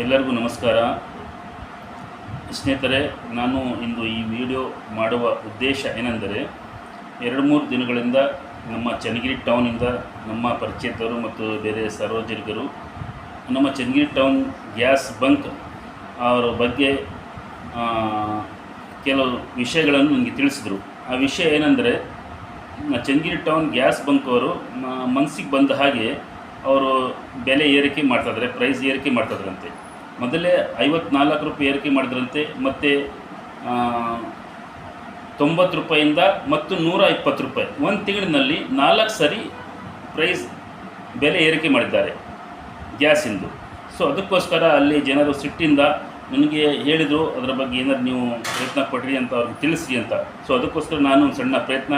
ಎಲ್ಲರಿಗೂ ನಮಸ್ಕಾರ. ಸ್ನೇಹಿತರೆ, ನಾನು ಇಂದು ಈ ವಿಡಿಯೋ ಮಾಡುವ ಉದ್ದೇಶ ಏನೆಂದರೆ, 2-3 ದಿನಗಳಿಂದ ನಮ್ಮ ಚನ್ನಗಿರಿ ಟೌನಿಂದ ನಮ್ಮ ಪರಿಚಯದವರು ಮತ್ತು ಬೇರೆ ಸಾರ್ವಜನಿಕರು ನಮ್ಮ ಚನ್ನಗಿರಿ ಟೌನ್ ಗ್ಯಾಸ್ ಬಂಕ್ ಅವರ ಬಗ್ಗೆ ಕೆಲವು ವಿಷಯಗಳನ್ನು ನನಗೆ ತಿಳಿಸಿದರು. ಆ ವಿಷಯ ಏನೆಂದರೆ, ಚನ್ನಗಿರಿ ಟೌನ್ ಗ್ಯಾಸ್ ಬಂಕ್ ಅವರು ಮನಸ್ಸಿಗೆ ಬಂದ ಹಾಗೆ ಅವರು ಬೆಲೆ ಏರಿಕೆ ಮಾಡ್ತಾಯಿದ್ದಾರೆ, ಪ್ರೈಸ್ ಏರಿಕೆ ಮಾಡ್ತಾಯಿದ್ರಂತೆ. ಮೊದಲೇ 54 ರೂಪಾಯಿ ಏರಿಕೆ ಮಾಡಿದ್ರಂತೆ, ಮತ್ತು 90 ರೂಪಾಯಿಂದ ಮತ್ತು 120 ರೂಪಾಯಿ ಒಂದು ತಿಂಗಳಿನಲ್ಲಿ 4 ಸರಿ ಪ್ರೈಸ್ ಬೆಲೆ ಏರಿಕೆ ಮಾಡಿದ್ದಾರೆ ಗ್ಯಾಸಿಂದು. ಸೊ ಅದಕ್ಕೋಸ್ಕರ ಅಲ್ಲಿ ಜನರು ಸಿಟ್ಟಿಂದ ನನಗೆ ಹೇಳಿದರು, ಅದರ ಬಗ್ಗೆ ಏನಾದ್ರು ನೀವು ಪ್ರಯತ್ನ ಪಡ್ರಿ ಅಂತ ಅವ್ರಿಗೆ ತಿಳಿಸ್ರಿ ಅಂತ. ಸೊ ಅದಕ್ಕೋಸ್ಕರ ನಾನು ಒಂದು ಸಣ್ಣ ಪ್ರಯತ್ನ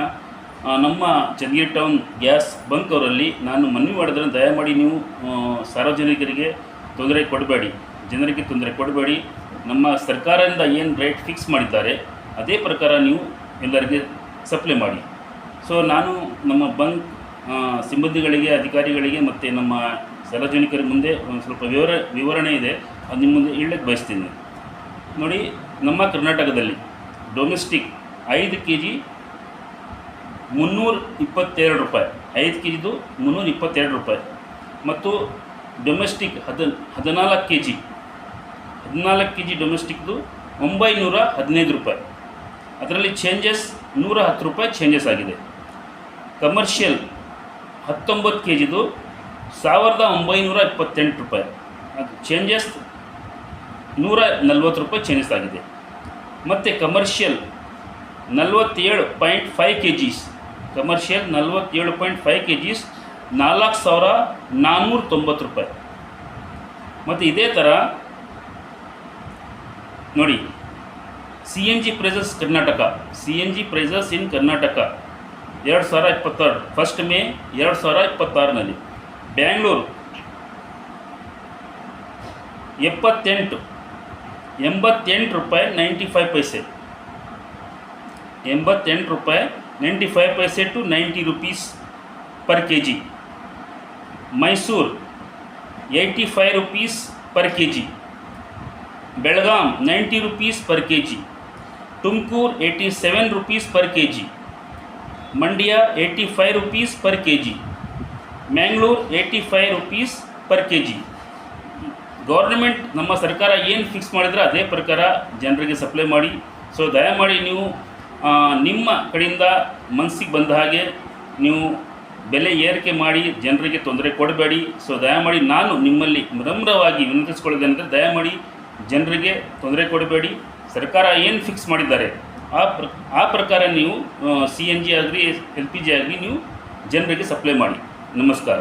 ನಮ್ಮ ಚನ್ನಗಿರಿ ಟೌನ್ ಗ್ಯಾಸ್ ಬಂಕ್ ಅವರಲ್ಲಿ ನಾನು ಮನವಿ ಮಾಡಿದ್ರೆ, ದಯಮಾಡಿ ನೀವು ಸಾರ್ವಜನಿಕರಿಗೆ ತೊಂದರೆ ಕೊಡಬೇಡಿ, ಜನರಿಗೆ ತೊಂದರೆ ಕೊಡಬೇಡಿ. ನಮ್ಮ ಸರ್ಕಾರದಿಂದ ಏನು ರೇಟ್ ಫಿಕ್ಸ್ ಮಾಡಿದ್ದಾರೆ ಅದೇ ಪ್ರಕಾರ ನೀವು ಎಲ್ಲರಿಗೆ ಸಪ್ಲೈ ಮಾಡಿ. ಸೊ ನಾನು ನಮ್ಮ ಬಂಕ್ ಸಿಬ್ಬಂದಿಗಳಿಗೆ, ಅಧಿಕಾರಿಗಳಿಗೆ ಮತ್ತು ನಮ್ಮ ಸಾರ್ವಜನಿಕರ ಮುಂದೆ ಒಂದು ಸ್ವಲ್ಪ ವಿವರಣೆ ಇದೆ, ಅದು ನಿಮ್ಮ ಮುಂದೆ ಹೇಳಕ್ಕೆ ಬಯಸ್ತೀನಿ. ನೋಡಿ, ನಮ್ಮ ಕರ್ನಾಟಕದಲ್ಲಿ ಡೊಮೆಸ್ಟಿಕ್ 5 kg 322 ರೂಪಾಯಿ, 5 kgದು 322 ರೂಪಾಯಿ, ಮತ್ತು ಡೊಮೆಸ್ಟಿಕ್ 14 kg ಡೊಮೆಸ್ಟಿಕ್ದು 915 ರೂಪಾಯಿ. ಅದರಲ್ಲಿ ಚೇಂಜಸ್ 110 ರೂಪಾಯಿ ಚೇಂಜಸ್ ಆಗಿದೆ. ಕಮರ್ಷಿಯಲ್ 19 kgದು 1928 ರೂಪಾಯಿ, ಅದು ಚೇಂಜಸ್ 140 ರೂಪಾಯಿ ಚೇಂಜಸ್ ಆಗಿದೆ. ಮತ್ತು ಕಮರ್ಷಿಯಲ್ 47.5 kgs, ಕಮರ್ಷಿಯಲ್ 47.5 kgs 4490 ರೂಪಾಯಿ. ಮತ್ತು ಇದೇ ಥರ ನೋಡಿ, CNG prices Karnataka, CNG prices in Karnataka 2022 1 May 2026ನಲ್ಲಿ ಬ್ಯಾಂಗ್ಳೂರು 88 ರೂಪಾಯಿ 95 ಪೈಸೆ, 88 ರೂಪಾಯಿ 95 ಪೈಸೆ to 90 rupees per kg. Mysuru 85 rupees per kg. Belgaum 90 rupees per kg. Tumakuru 87 rupees per kg. Mandya 85 rupees per kg. Mangalore 85 rupees per kg. Government, ನಮ್ಮ ಸರ್ಕಾರ ಏನು ಫಿಕ್ಸ್ ಮಾಡಿದ್ರೆ ಅದೇ ಪ್ರಕಾರ ಜನರಿಗೆ ಸಪ್ಲೈ ಮಾಡಿ. ಸೊ ದಯಮಾಡಿ ನೀವು ನಿಮ್ಮ ಕಡೆಯಿಂದ ಮನಸ್ಸಿಗೆ ಬಂದ ಹಾಗೆ ನೀವು ಬೆಲೆ ಏರಿಕೆ ಮಾಡಿ ಜನರಿಗೆ ತೊಂದರೆ ಕೊಡಬೇಡಿ. ಸೊ ದಯಮಾಡಿ ನಾನು ನಿಮ್ಮಲ್ಲಿ ವಿನಮ್ರವಾಗಿ ವಿನಂತಿಸಿಕೊಳ್ಳೋದೇನೆಂದರೆ, ದಯಮಾಡಿ ಜನರಿಗೆ ತೊಂದರೆ ಕೊಡಬೇಡಿ. ಸರ್ಕಾರ ಏನು ಫಿಕ್ಸ್ ಮಾಡಿದ್ದಾರೆ ಆ ಪ್ರಕಾರ ನೀವು CNG ಆಗಲಿ LPG ಆಗಲಿ ನೀವು ಜನರಿಗೆ ಸಪ್ಲೈ ಮಾಡಿ. ನಮಸ್ಕಾರ.